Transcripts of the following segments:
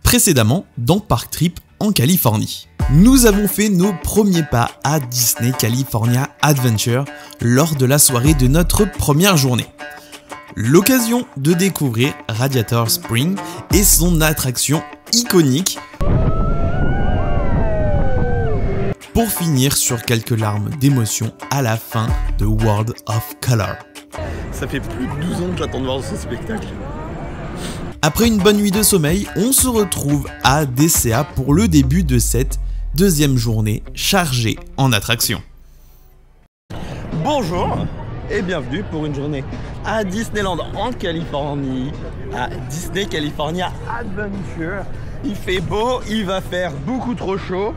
précédemment dans Park Trip en Californie. Nous avons fait nos premiers pas à Disney California Adventure lors de la soirée de notre première journée. L'occasion de découvrir Radiator Springs et son attraction iconique, pour finir sur quelques larmes d'émotion à la fin de World of Color. Ça fait plus de 12 ans que j'attends de voir ce spectacle. Après une bonne nuit de sommeil, on se retrouve à DCA pour le début de cette deuxième journée chargée en attractions. Bonjour et bienvenue pour une journée à Disneyland en Californie, à Disney California Adventure. Il fait beau, il va faire beaucoup trop chaud,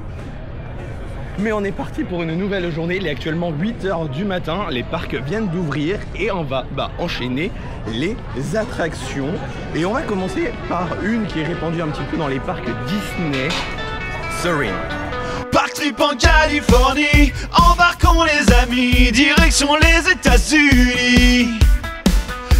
mais on est parti pour une nouvelle journée. Il est actuellement 8 h du matin, les parcs viennent d'ouvrir et on va enchaîner les attractions. Et on va commencer par une qui est répandue un petit peu dans les parcs Disney, Soarin'. Park Trip en Californie, embarquons les amis, direction les États-Unis.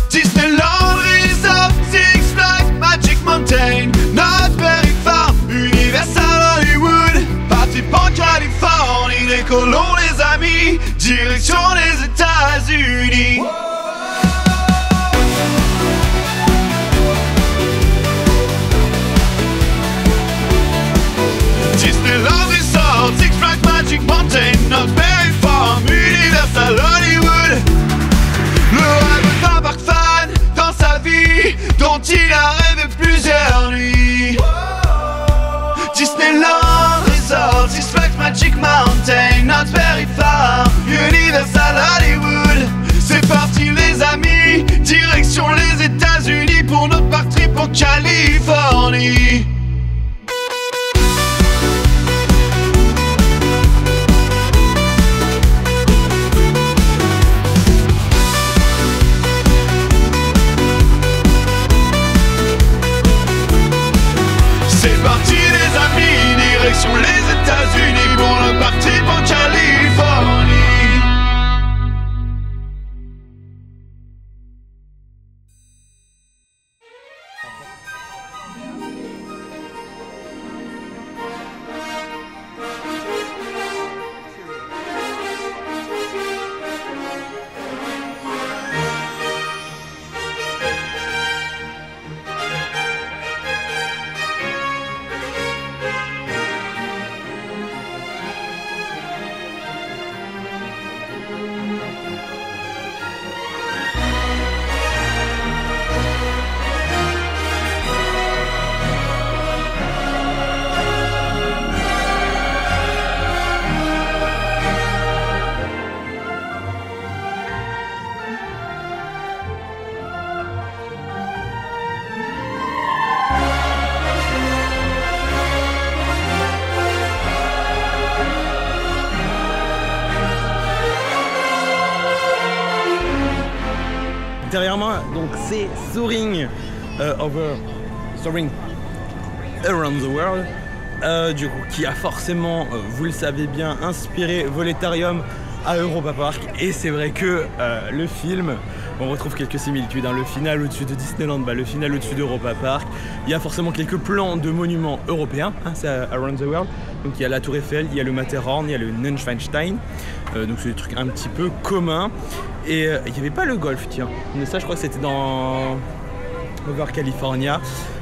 Disneyland Resort, Six Flags, Magic Mountain, Knott's Farm, Universal Hollywood. Park Trip en Californie, décollons les amis, direction les États-Unis. Disneyland Resort, Six Flags, Magic Mountain, Knott's Farm, Universal Hollywood. Le rêve d'un parc fan dans sa vie, dont il a rêvé plusieurs nuits. Disneyland Resort, Six Flags, Magic Mountain, Knott's Farm, Universal Hollywood. C'est parti les amis, direction les États-Unis pour notre Park Trip en Californie. C'est parti les amis, direction les États-Unis pour le Park Trip en Californie. Derrière moi, donc c'est Soarin' Around the World, du coup, qui a forcément, vous le savez bien, inspiré Voletarium à Europa Park. Et c'est vrai que le film, on retrouve quelques similitudes, hein. Le final au-dessus de Disneyland, le final au-dessus d'Europa Park. Il y a forcément quelques plans de monuments européens, hein, c'est Around the World. Donc il y a la Tour Eiffel, il y a le Matterhorn, il y a le Neuschwanstein. Donc c'est des trucs un petit peu communs. Et il n'y avait pas le golf, tiens. Mais ça, je crois que c'était dans Over California.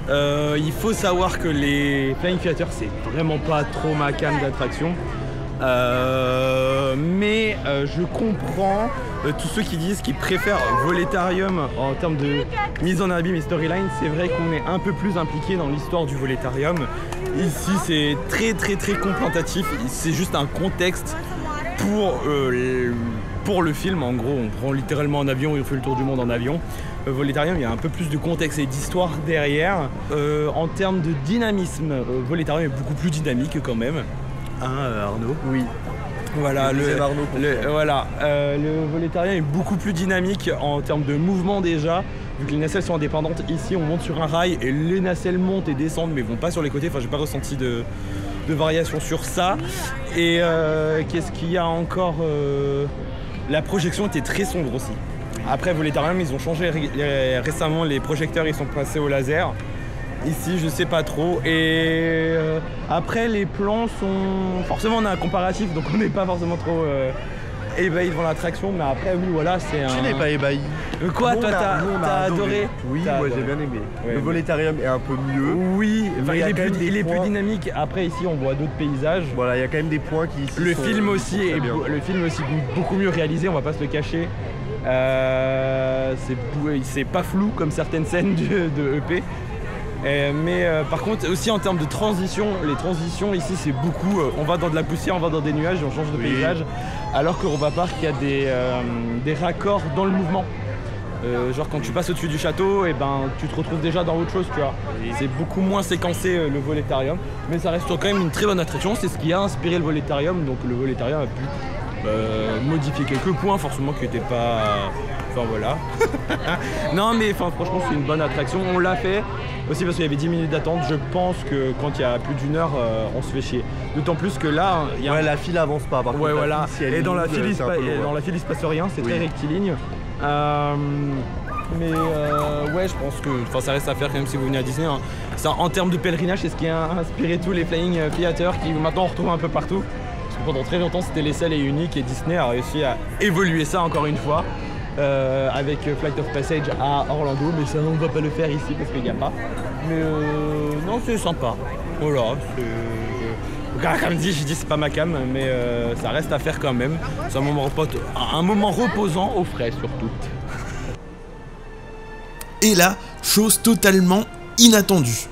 Il faut savoir que les Flying Theater, c'est vraiment pas trop ma cam d'attraction. Mais je comprends tous ceux qui disent qu'ils préfèrent Voletarium en termes de mise en abîme et storyline. C'est vrai qu'on est un peu plus impliqué dans l'histoire du Voletarium. Ici, c'est très contemplatif. C'est juste un contexte pour le film. En gros, on prend littéralement un avion et on fait le tour du monde en avion. Voletarium, il y a un peu plus de contexte et d'histoire derrière. En termes de dynamisme, Voletarium est beaucoup plus dynamique quand même. Hein, Arnaud? Oui. Voilà, le Voletarium est beaucoup plus dynamique en termes de mouvement déjà. Vu que les nacelles sont indépendantes, ici on monte sur un rail et les nacelles montent et descendent mais vont pas sur les côtés. Enfin, j'ai pas ressenti de variation sur ça. Et qu'est-ce qu'il y a encore? La projection était très sombre aussi. Après Voletarium, ils ont changé récemment les projecteurs, ils sont passés au laser. Ici, je sais pas trop. Et après, les plans sont... Forcément, on a un comparatif, donc on n'est pas forcément trop ébahi devant l'attraction. Mais après, oui, voilà, c'est un... Tu n'es pas ébahi. Quoi, Nous, toi, on a t'as adoré? Oui, T'as moi adoré. j'ai bien aimé. Ouais, Le Voletarium est un peu mieux. Oui, enfin, Mais il est, quand même plus, des il est plus points. dynamique. Après, ici, on voit d'autres paysages. Voilà, il y a quand même des points qui ici Le sont film aussi très est bien. beaucoup mieux réalisé, on va pas se le cacher. C'est pas flou comme certaines scènes de EP. Par contre aussi en termes de transition, les transitions ici c'est beaucoup, on va dans de la poussière, on va dans des nuages et on change de Oui. paysage. Alors qu'Europa Park il y a des raccords dans le mouvement. Genre quand tu passes au-dessus du château, et ben tu te retrouves déjà dans autre chose, tu vois. C'est beaucoup moins séquencé le Voletarium, mais ça reste quand même une très bonne attraction. C'est ce qui a inspiré le Voletarium, donc le Voletarium a pu modifier quelques points forcément qui n'étaient pas... Enfin voilà. Non mais enfin, franchement c'est une bonne attraction, on l'a fait aussi parce qu'il y avait 10 minutes d'attente. Je pense que quand il y a plus d'une heure on se fait chier. D'autant plus que là il y a Ouais, la file avance pas par contre. ouais la voilà, file, si elle et dans la bouge, file il c'est un peu long, se passe rien, c'est Oui. très rectiligne. Ouais, je pense que ça reste à faire quand même si vous venez à Disney, hein. Ça, en termes de pèlerinage, c'est ce qui a inspiré tous les Flying Theater qui maintenant on retrouve un peu partout. Parce que pendant très longtemps c'était les seuls et uniques, et Disney a réussi à évoluer ça encore une fois avec Flight of Passage à Orlando, mais ça on va pas le faire ici parce qu'il n'y a pas. Mais non, c'est sympa. Voilà, comme dit, je dis c'est pas ma cam, mais ça reste à faire quand même. C'est un moment reposant au frais surtout. Et là, chose totalement inattendue.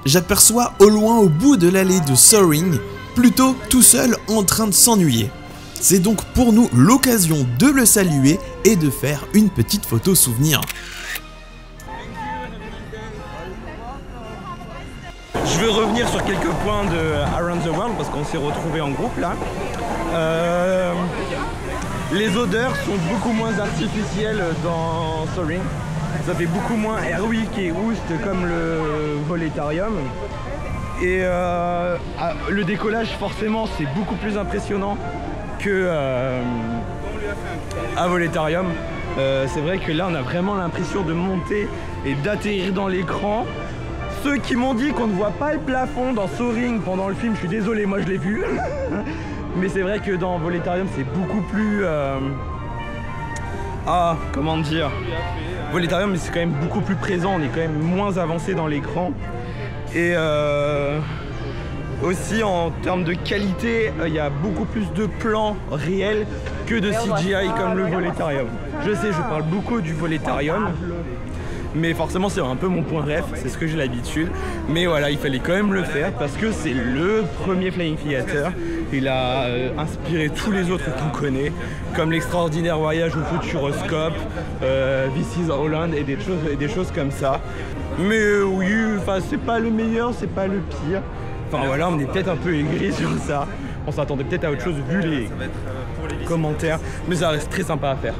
J'aperçois au loin au bout de l'allée de Soaring, Pluto tout seul en train de s'ennuyer. C'est donc pour nous l'occasion de le saluer et de faire une petite photo souvenir. Je veux revenir sur quelques points de Around the World parce qu'on s'est retrouvés en groupe là. Les odeurs sont beaucoup moins artificielles dans Soaring. Ça fait beaucoup moins Airwick et Oost comme le Voletarium. Et le décollage forcément c'est beaucoup plus impressionnant que à Voletarium. C'est vrai que là on a vraiment l'impression de monter et d'atterrir dans l'écran. Ceux qui m'ont dit qu'on ne voit pas le plafond dans Soaring pendant le film, je suis désolé, moi je l'ai vu. Mais c'est vrai que dans Voletarium c'est beaucoup plus... comment dire, Voletarium c'est quand même beaucoup plus présent, on est quand même moins avancé dans l'écran. Et aussi en termes de qualité, il y a beaucoup plus de plans réels que de CGI comme le Voletarium. Je sais, je parle beaucoup du Voletarium, mais forcément c'est un peu mon point ref, c'est ce que j'ai l'habitude. Mais voilà, il fallait quand même le faire parce que c'est le premier Flying Theater. Il a inspiré tous les autres qu'on connaît, comme l'extraordinaire voyage au Futuroscope, This is Holland et des choses comme ça. Mais oui, c'est pas le meilleur, c'est pas le pire. Enfin voilà, on est peut-être un peu aigris sur ça. On s'attendait peut-être à autre chose vu les commentaires, mais ça reste très sympa à faire.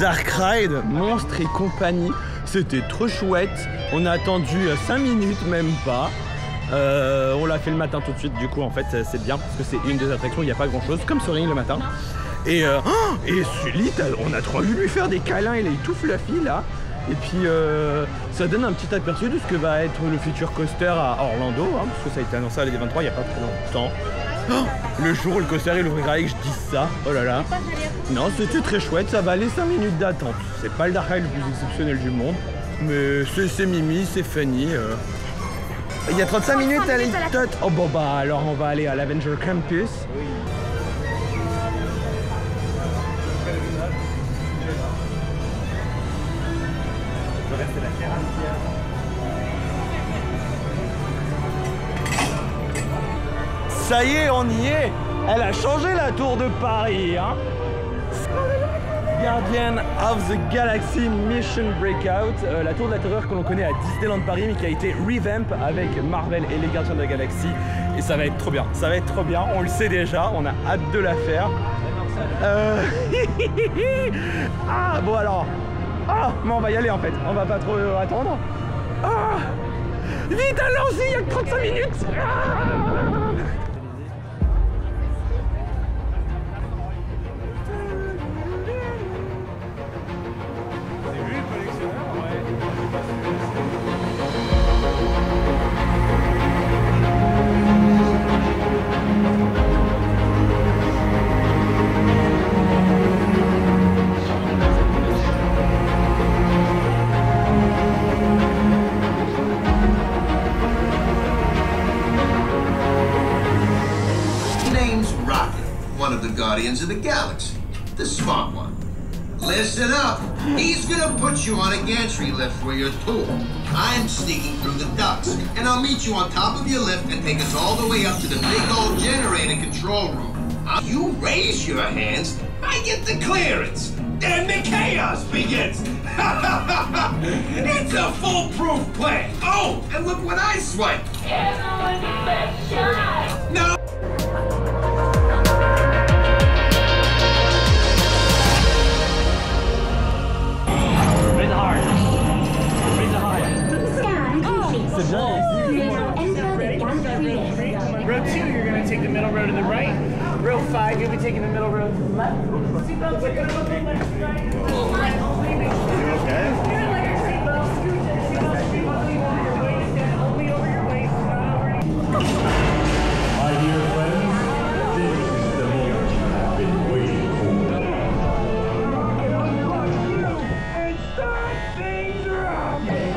Dark Ride, Monstres et compagnie. C'était trop chouette. On a attendu 5 minutes, même pas. On l'a fait le matin tout de suite, du coup en fait c'est bien parce que c'est une des attractions, il n'y a pas grand chose, comme Soaring le matin. Et Sully, on a trop envie de lui faire des câlins, il est tout fluffy là. Et puis ça donne un petit aperçu de ce que va être le future coaster à Orlando, hein, parce que ça a été annoncé à l'D23 il n'y a pas très longtemps. Le jour où le coaster il ouvrira et que je dis ça, oh là là. Non, c'était très chouette, ça valait 5 minutes d'attente. C'est pas le Dark Ride le plus exceptionnel du monde, mais c'est mimi, c'est funny. Il y a 35 minutes à l'E-Tot. Oh bon bah alors on va aller à l'Avenger Campus. Ça y est, on y est. Elle a changé la tour de Paris, hein. Guardian of the Galaxy Mission Breakout, la tour de la terreur que l'on connaît à Disneyland Paris mais qui a été revamp avec Marvel et les Gardiens de la Galaxie et ça va être trop bien, ça va être trop bien, on le sait déjà, on a hâte de la faire. Ah bon alors, mais on va y aller en fait, on va pas trop attendre. Vite allons-y, il y a que 35 minutes. Guardians of the Galaxy, the smart one. Listen up. He's gonna put you on a gantry lift for your tour. I'm sneaking through the ducts, and I'll meet you on top of your lift and take us all the way up to the big old generator control room. You raise your hands, I get the clearance. Then the chaos begins. It's a foolproof plan. Oh, and look what I swiped. No. C'est bien. Row 2, you're going to take the middle row to the right. Row 5, you'll be taking the middle row to the left. Seatbelts are going to go left to right. Only make sure you're okay. You're going to let your seatbelt scoot your seatbelt be only over your waist and only over your waist, not over your... My dear friends, this is the moment you have been waiting for. And start things rocking!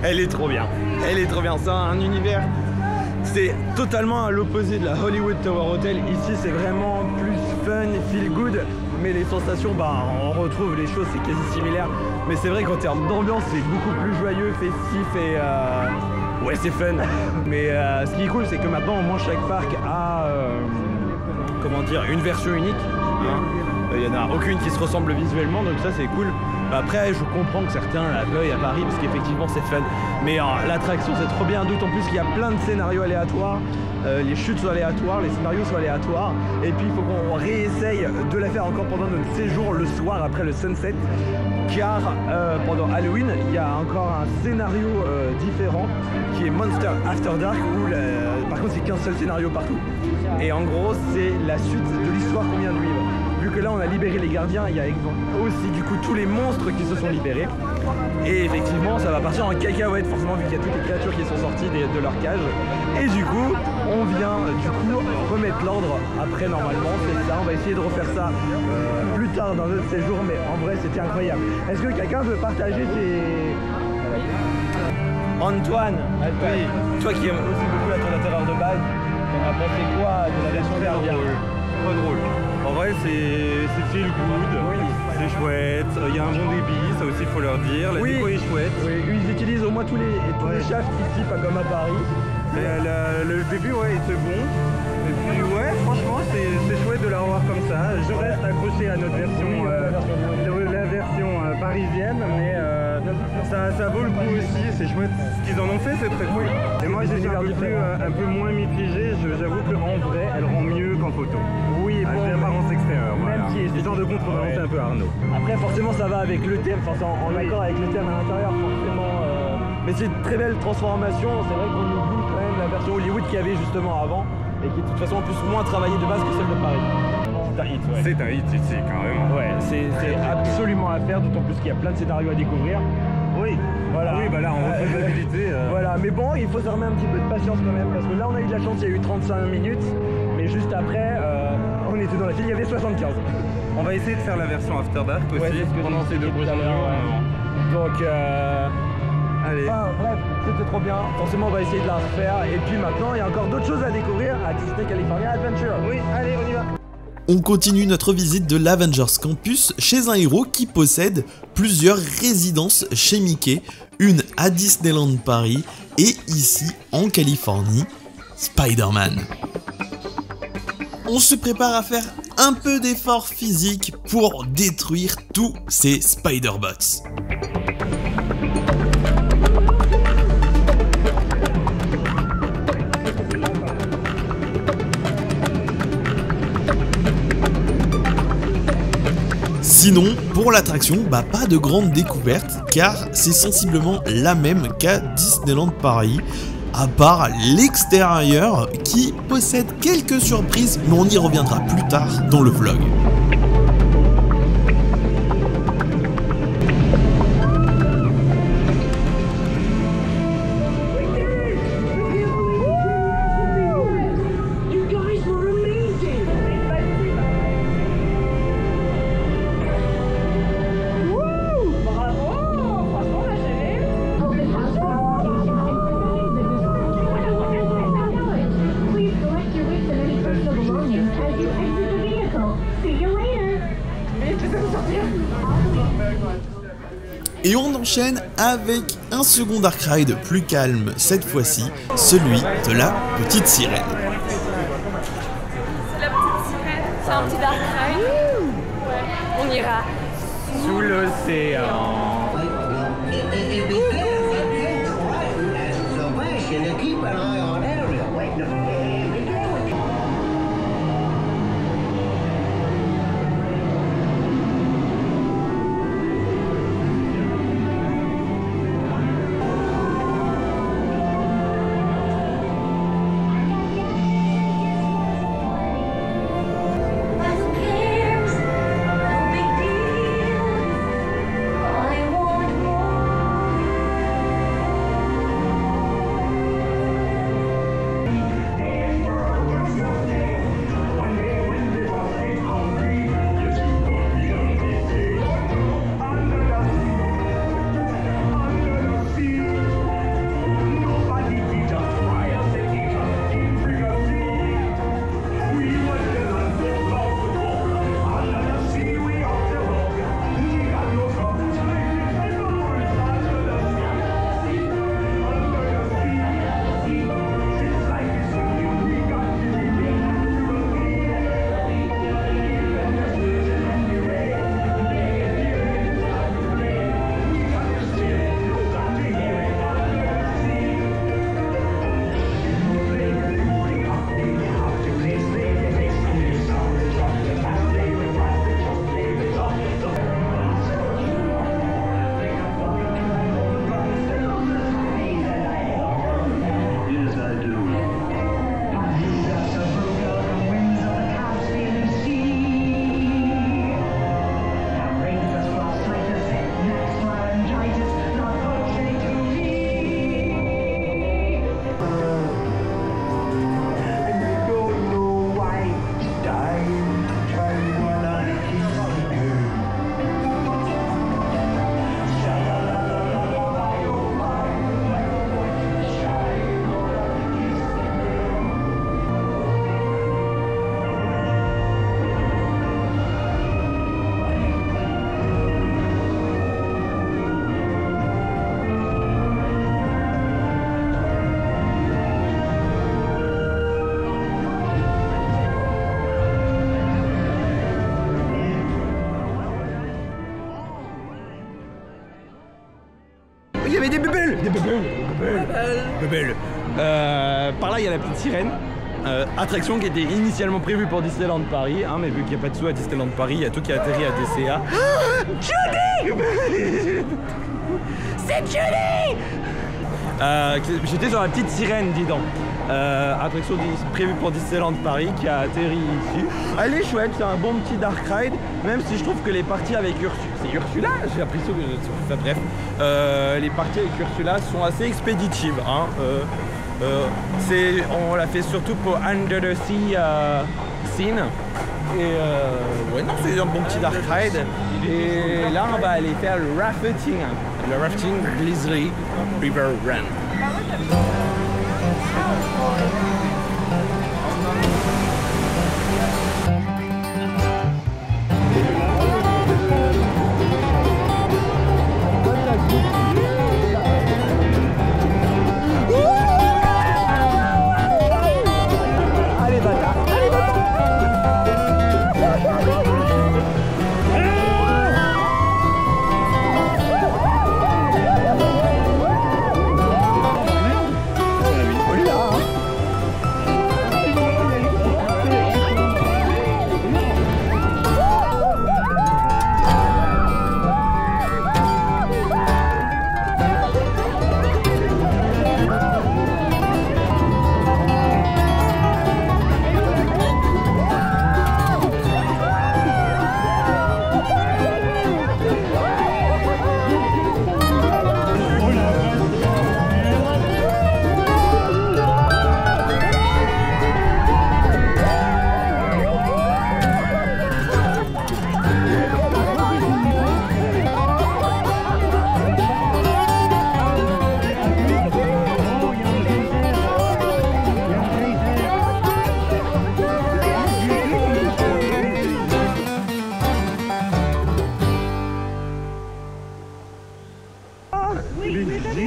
Elle est trop bien. Elle est trop bien. C'est un univers C'est totalement à l'opposé de la Hollywood Tower Hotel. Ici, c'est vraiment plus fun, feel good. Mais les sensations, bah, on retrouve les choses, c'est quasi similaire. Mais c'est vrai qu'en termes d'ambiance, c'est beaucoup plus joyeux, festif et ouais, c'est fun. Mais ce qui est cool, c'est que maintenant, au moins, chaque parc a comment dire, une version unique. Hein. Il n'y en a aucune qui se ressemble visuellement, donc ça, c'est cool. Après, je comprends que certains la veuillent à Paris parce qu'effectivement c'est fun. Mais l'attraction c'est trop bien, d'autant plus qu'il y a plein de scénarios aléatoires. Les chutes sont aléatoires, les scénarios sont aléatoires. Et puis il faut qu'on réessaye de la faire encore pendant notre séjour le soir après le sunset. Car pendant Halloween, il y a encore un scénario différent qui est Monster After Dark où par contre c'est qu'un seul scénario partout. Et en gros c'est la suite de l'histoire qu'on vient de vivre. Vu que là on a libéré les gardiens, il y a aussi du coup tous les monstres qui se sont libérés. Et effectivement ça va partir en cacahuète forcément vu qu'il y a toutes les créatures qui sont sorties de leur cage. Et du coup on vient remettre l'ordre après normalement, c'est ça, on va essayer de refaire ça plus tard dans notre séjour, mais en vrai c'était incroyable. Est-ce que quelqu'un veut partager ses... Antoine, oui. Toi qui aimes aussi beaucoup la tour de la terreur de base, t'en as pensé quoi de la version dernière? Trop drôle. En vrai, c'est feel good, oui. C'est chouette, il y a un bon débit, ça aussi il faut leur dire, la déco est chouette. Oui, ils utilisent au moins tous les shafts ici, pas comme à Paris. Le début, ouais, était bon. Et puis, ouais, franchement, c'est chouette de la revoir comme ça. Je reste accroché à notre version, la version parisienne, mais ça vaut le coup aussi, c'est chouette. Ce qu'ils en ont fait, c'est très cool. Et moi, j'ai un peu moins mitigé, j'avoue qu'en vrai, elle rend mieux qu'en photo. Oui, bon, l'apparence extérieure, voilà. Ce genre de contrebalancer un peu Arnaud. Après, forcément, ça va avec le thème, enfin, en accord avec le thème à l'intérieur, forcément. Mais c'est une très belle transformation, c'est vrai qu'on oublie quand même la version Hollywood qu'il y avait justement avant, et qui est de toute façon en plus moins travaillée de base que celle de Paris. C'est un hit, ouais. C'est un hit ici, quand même. Ouais, c'est absolument à faire, d'autant plus qu'il y a plein de scénarios à découvrir. Oui, voilà. Oui, bah là, en refaisabilité. Voilà, mais bon, il faut s'armer un petit peu de patience quand même, parce que là, on a eu de la chance, il y a eu 35 minutes, mais juste après, on était dans la file, il y avait 75. On va essayer de faire la version After Dark aussi, pendant ces 2 prochains jours. Donc, allez. Enfin, bref, c'était trop bien. Forcément, on va essayer de la refaire. Et puis maintenant, il y a encore d'autres choses à découvrir à Disney California Adventure. Oui, allez, on y va. On continue notre visite de l'Avengers Campus chez un héros qui possède plusieurs résidences chez Mickey, une à Disneyland Paris et ici en Californie, Spider-Man. On se prépare à faire un peu d'effort physique pour détruire tous ces Spider-Bots. Sinon, pour l'attraction, pas de grande découverte, car c'est sensiblement la même qu'à Disneyland Paris, à part l'extérieur qui possède quelques surprises, mais on y reviendra plus tard dans le vlog. Et on enchaîne avec un second Dark Ride plus calme cette fois-ci, celui de la Petite Sirène. C'est la Petite Sirène, c'est un petit Dark Ride. Ouais, on ira. Sous l'océan. I des bubbles. Par là, il y a la petite sirène. Attraction qui était initialement prévue pour Disneyland Paris, hein, mais vu qu'il n'y a pas de sous à Disneyland Paris, il y a tout qui a atterri à DCA. Judy. C'est Judy. J'étais sur la petite sirène, dis donc. Attraction prévue pour Disneyland Paris qui a atterri ici. Elle est chouette, c'est un bon petit dark ride, même si je trouve que les parties avec Ursula, c'est Ursula, j'ai appris ça, enfin, bref, les parties avec Ursula sont assez expéditives. Hein. On l'a fait surtout pour Under the Sea Scene. Et ouais, non, c'est un bon petit dark ride. Et là, on va aller faire le rafting Grizzly River Run.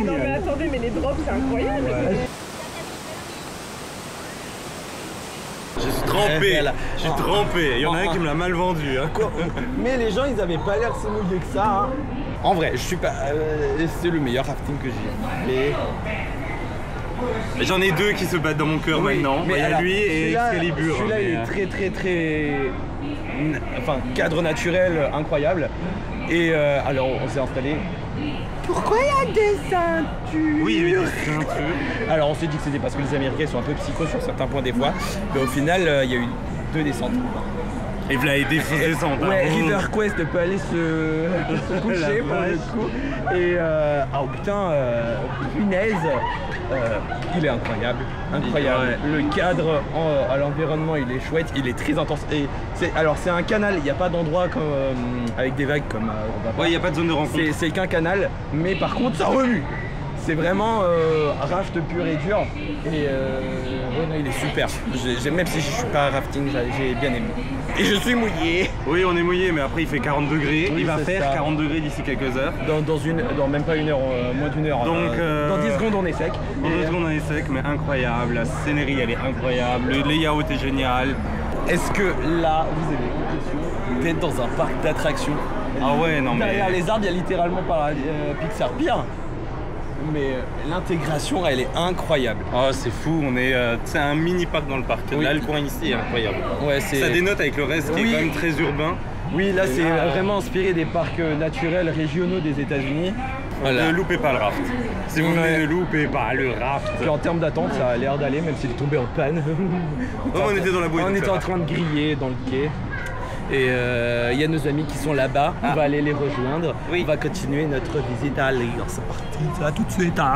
Non mais attendez, mais les drops c'est incroyable. Ouais. Je suis trempé, je suis trempé. Il y en a un qui me l'a mal vendu. Hein. Mais les gens, ils avaient pas l'air si mouillés que ça. Hein. En vrai, je suis pas. C'est le meilleur rafting que j'ai. Mais j'en ai deux qui se battent dans mon cœur maintenant. Il y a lui et Excalibur. Celui-là, il est très. Enfin, cadre naturel incroyable. Et alors, on s'est installé. Pourquoi il y a des ceintures? Oui, il y a des ceintures. Alors, on s'est dit que c'était parce que les Américains sont un peu psychos sur certains points des fois. Mais au final, il y a eu 2 descentes. Et voilà, il y a des fausses descentes. Ouais, River Quest peut aller se coucher pour le coup. Et oh putain, punaise, il est incroyable. Incroyable. Ouais. Le cadre à l'environnement, il est chouette, il est très intense. Et c'est un canal, il n'y a pas d'endroit comme avec des vagues comme ouais, il n'y a pas de zone de rencontre. C'est qu'un canal, mais par contre ça remue. C'est vraiment raft pur et dur. Et ouais, non, il est super. Même si je suis pas rafting, j'ai bien aimé. Et je suis mouillé. Oui, on est mouillé, mais après il fait 40 degrés. Oui, il va faire ça. 40 degrés d'ici quelques heures. Dans même pas une heure, moins d'une heure. Donc, dans 10 secondes, on est sec. Dans 10 secondes, on est sec, mais incroyable. La scénerie, elle est incroyable. Le layout est génial. Est-ce que là, vous avez l'impression d'être dans un parc d'attractions? Ah ouais, non mais... Derrière les arbres, il y a littéralement par Pixar. Pire. Mais l'intégration, elle est incroyable. Oh, c'est fou, on est c'est un mini parc dans le parc. Oui. Là, le coin ici est incroyable. Ouais, ça dénote avec le reste qui est quand même très urbain. Oui, là, c'est vraiment inspiré des parcs naturels régionaux des États-Unis. Voilà. Ne loupez pas le raft. Si vous venez, ne loupez pas le raft. Puis en termes d'attente, ça a l'air d'aller, même s'il est tombé en panne. On était dans la bouée. On était en train de griller dans le quai. Et il y a nos amis qui sont là-bas, on va aller les rejoindre. Oui. On va continuer notre visite à Allegre. C'est parti, ça va tout de suite. Hein.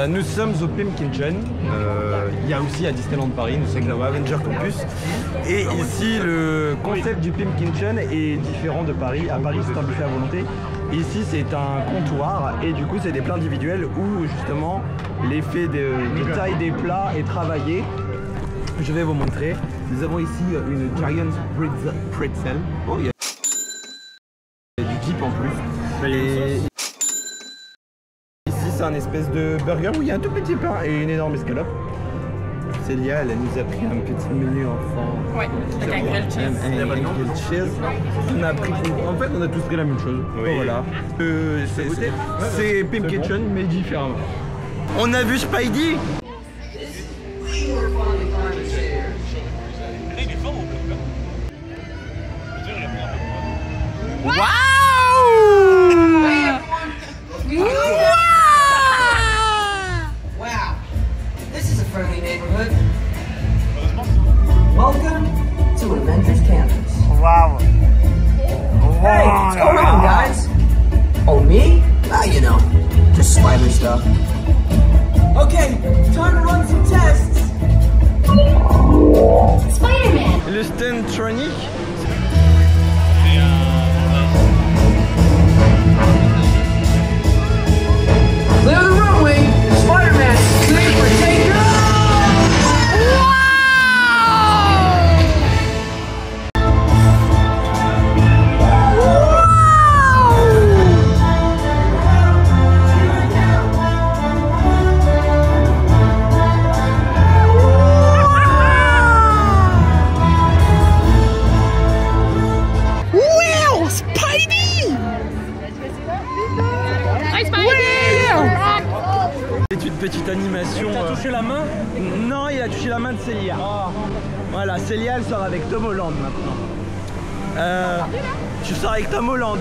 Nous sommes au Pimpkinchen. Il y a aussi à Disneyland Paris, nous sommes au Avenger Campus. Et ici, le concept du Pimpkinchen est différent de Paris. À Paris, c'est un buffet à volonté. Ici, c'est un comptoir et du coup, c'est des plats individuels où justement l'effet de taille des plats est travaillé. Je vais vous montrer. Nous avons ici une Giant Pretzel. Oh, il y a du dip en plus. Et ici, c'est un espèce de burger où il y a un tout petit pain et une énorme escalope. Célia, elle nous a pris un petit menu enfant. Ouais, avec un grilled cheese. Un grilled cheese. On a pris, en fait, on a tous pris la même chose. Oui. Oh, voilà. C'est Pimpkinchen, mais différemment. On a vu Spidey. Wow, this is a friendly neighborhood. Welcome to Avengers Campus. Wow. Hey, what's going on, guys? Oh, me? Ah, you know, just spider stuff. Okay, time to run some tests. Spider-Man. Le Stuntronic. Clear the runway. Spider-Man, clear for takeoff. C'est une petite animation. T'as touché la main? Non, il a touché la main de Célia. Voilà, Célia, elle sort avec Tom Holland maintenant. Tu sors avec Tom Holland.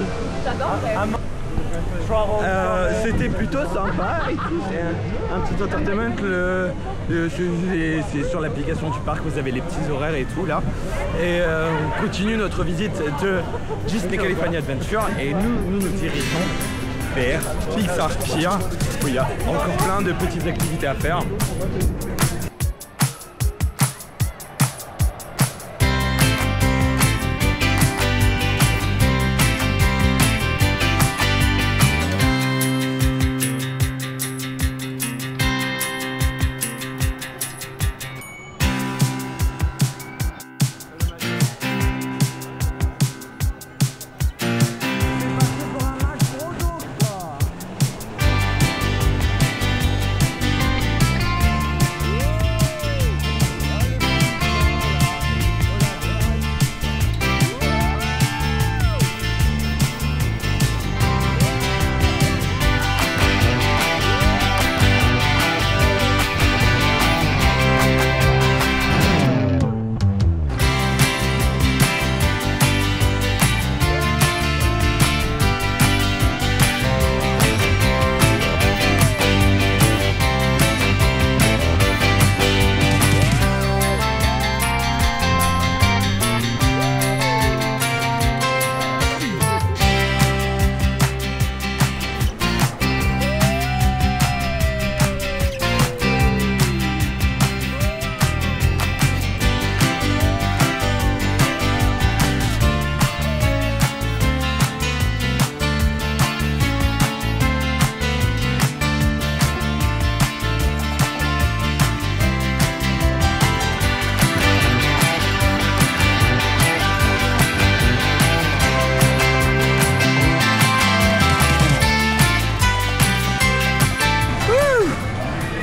C'était plutôt sympa et tout. C'est un petit entertainment. C'est sur l'application du parc, vous avez les petits horaires et tout là. Et on continue notre visite de Disney California Adventure et nous dirigeons vers Pixar Pier où il y a encore plein de petites activités à faire.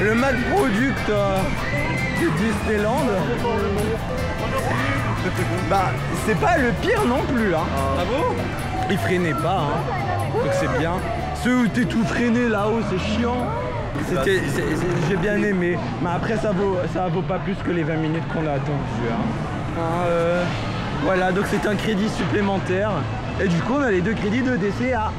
Le Mac Product de Disneyland. Bah, c'est pas le pire non plus. Hein. Ah bon? Il freinait pas. Hein. Donc c'est bien. Ceux où t'es tout freiné là-haut, c'est chiant. J'ai bien aimé. Mais après, ça vaut pas plus que les 20 minutes qu'on a attendu. Hein. Voilà, donc c'est un crédit supplémentaire. Et du coup, on a les 2 crédits de DCA.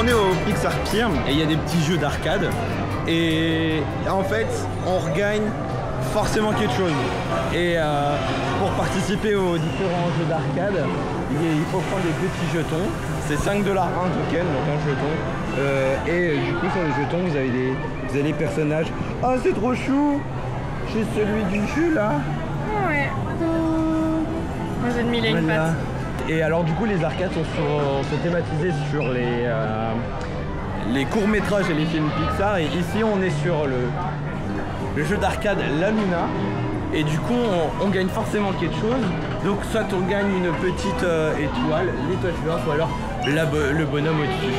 on est au Pixar Pier et il y a des petits jeux d'arcade. Et en fait, on regagne forcément quelque chose. Et pour participer aux différents jeux d'arcade, il faut prendre des petits jetons. C'est 5$ un token, donc un jeton. Et du coup, sur les jetons, vous avez des personnages. Oh, c'est trop chou! J'ai celui du jus là. Ouais. Moi j'ai mis les pattes. Et alors du coup les arcades sont thématisées sur les courts-métrages et les films Pixar. Et ici on est sur le jeu d'arcade La Luna. Et du coup on gagne forcément quelque chose. Donc soit on gagne une petite étoile, l'étoile suivante, ou alors le bonhomme au-dessus.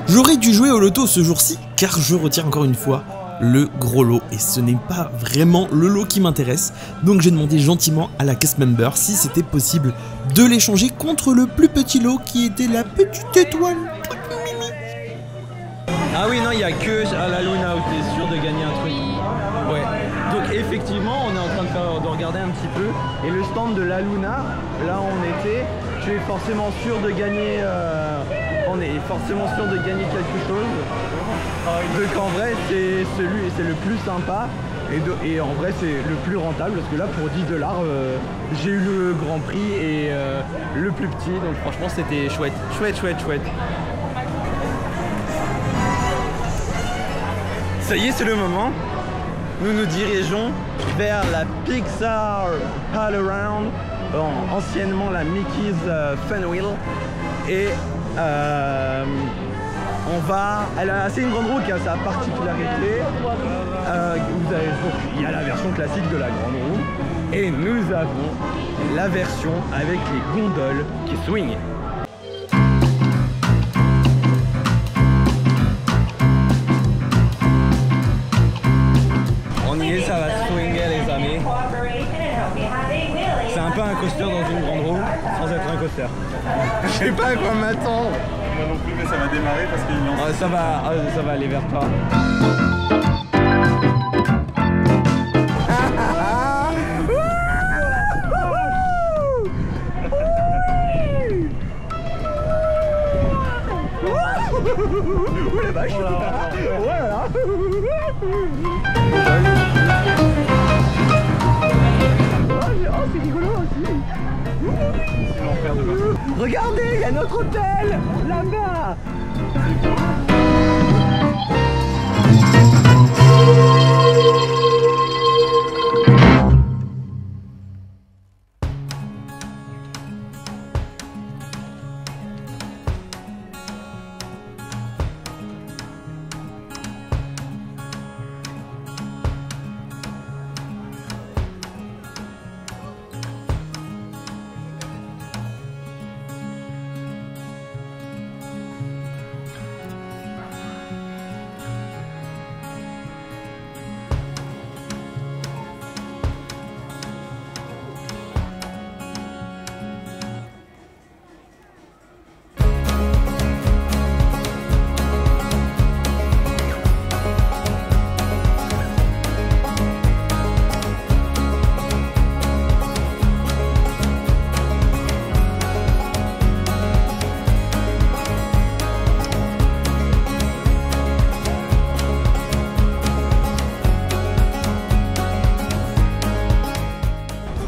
J'aurais dû jouer au loto ce jour-ci car je retiens encore une fois le gros lot et ce n'est pas vraiment le lot qui m'intéresse, donc j'ai demandé gentiment à la cast member si c'était possible de l'échanger contre le plus petit lot qui était la petite étoile toute mimi. Ah oui, non, il n'y a que à la Luna où tu es sûr de gagner un truc. Ouais, donc effectivement on est en train de regarder un petit peu, et le stand de la Luna, là où on était, tu es forcément sûr de gagner, quelque chose. Donc en vrai c'est le plus sympa, et en vrai c'est le plus rentable, parce que là pour 10$, j'ai eu le grand prix et le plus petit, donc franchement c'était chouette. Ça y est, c'est le moment. Nous nous dirigeons vers la Pixar Pal Around, anciennement la Mickey's Fun Wheel. Et c'est une grande roue qui a sa particularité. Il y a la version classique de la grande roue. Et nous avons la version avec les gondoles qui swingent. Ça va swinger les amis. C'est un peu un coaster dans une grande roue sans être un coaster. Je sais pas à quoi m'attendre. Moi non plus, mais ça va démarrer parce qu'il lance. Ça va aller vers toi. Ouh la vache. Voilà. Oh, c'est rigolo aussi. C'est l'enfer de l'autre. Regardez, il y a notre hôtel là-bas.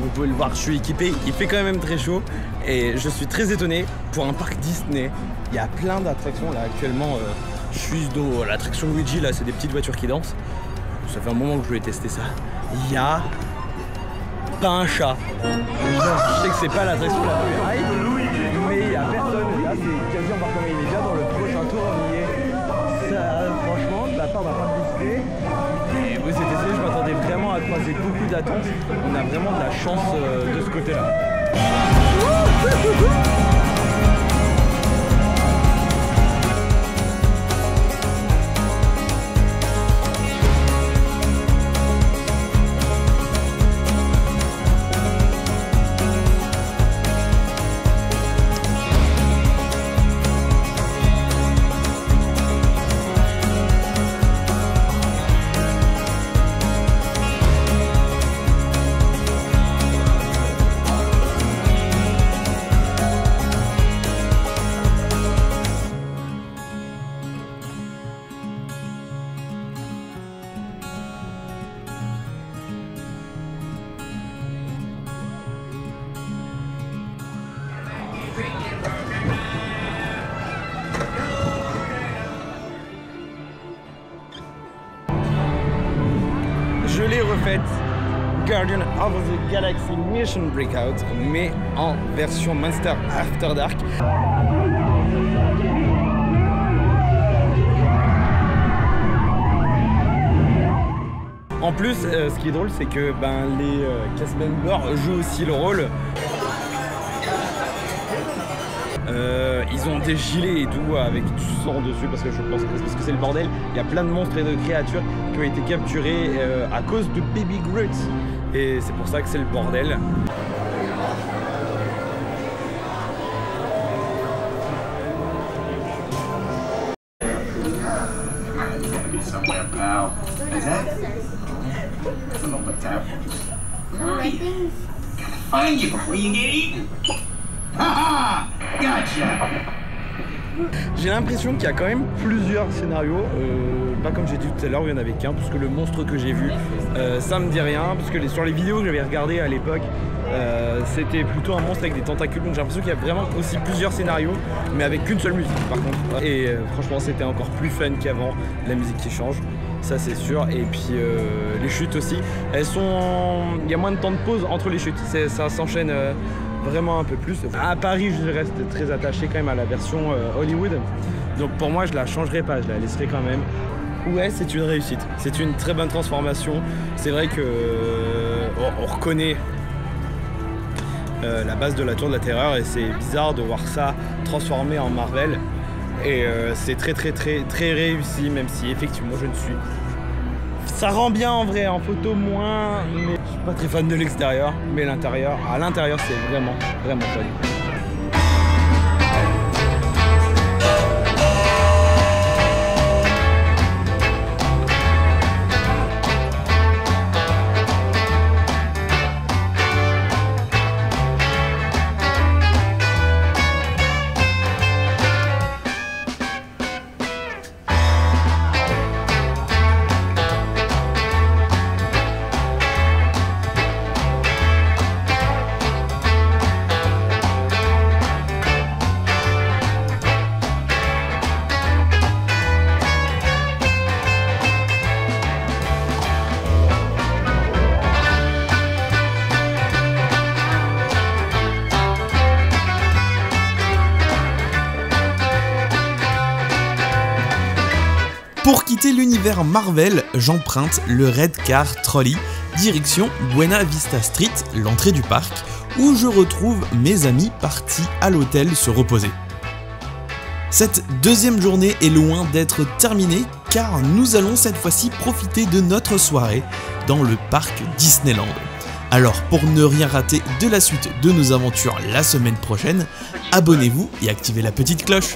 Vous pouvez le voir, je suis équipé, il fait quand même très chaud et je suis très étonné. Pour un parc Disney, il y a plein d'attractions là actuellement. Je suis dans l'attraction Luigi, là c'est des petites voitures qui dansent. Ça fait un moment que je voulais tester ça. Il y a pas un chat. Je sais que c'est pas l'attraction la plus hype, mais il y a personne. Là c'est quasi embarquement immédiat, dans le prochain tour on y est. Ça, franchement, de la part d'un parc Disney, et vous êtes essayé, je m'attendais vraiment à croiser beaucoup d'attentes. On a vraiment de la chance de ce côté-là. Je l'ai refaite, Guardian of the Galaxy Mission Breakout, mais en version Monster After Dark. En plus, ce qui est drôle, c'est que les cast members jouent aussi le rôle. Ils ont des gilets et tout avec du sang dessus parce que je pense que c'est le bordel. Il y a plein de monstres et de créatures qui ont été capturés à cause de Baby Groot. Et c'est pour ça que c'est le bordel. Find you before you get eaten. Ha ha! Gotcha! J'ai l'impression qu'il y a quand même plusieurs scénarios, pas comme j'ai dit tout à l'heure, il n'y en avait qu'un, parce que le monstre que j'ai vu, ça me dit rien, parce que sur les vidéos que j'avais regardées à l'époque, c'était plutôt un monstre avec des tentacules, donc j'ai l'impression qu'il y a vraiment aussi plusieurs scénarios, mais avec qu'une seule musique par contre. Et franchement c'était encore plus fun qu'avant, la musique qui change, ça c'est sûr, et puis les chutes aussi, elles sont... il y a moins de temps de pause entre les chutes, ça s'enchaîne vraiment un peu plus. À Paris, je reste très attaché quand même à la version Hollywood. Donc pour moi, je la changerai pas, je la laisserai quand même. Ouais, c'est une réussite. C'est une très bonne transformation. C'est vrai que on reconnaît la base de la Tour de la Terreur et c'est bizarre de voir ça transformé en Marvel. Et c'est très réussi, même si effectivement je ne suis... Ça rend bien en vrai, en photo moins, mais je suis pas très fan de l'extérieur, mais l'intérieur, à l'intérieur c'est vraiment fun. Pour quitter l'univers Marvel, j'emprunte le Red Car Trolley, direction Buena Vista Street, l'entrée du parc, où je retrouve mes amis partis à l'hôtel se reposer. Cette deuxième journée est loin d'être terminée car nous allons cette fois-ci profiter de notre soirée dans le parc Disneyland. Alors pour ne rien rater de la suite de nos aventures la semaine prochaine, abonnez-vous et activez la petite cloche.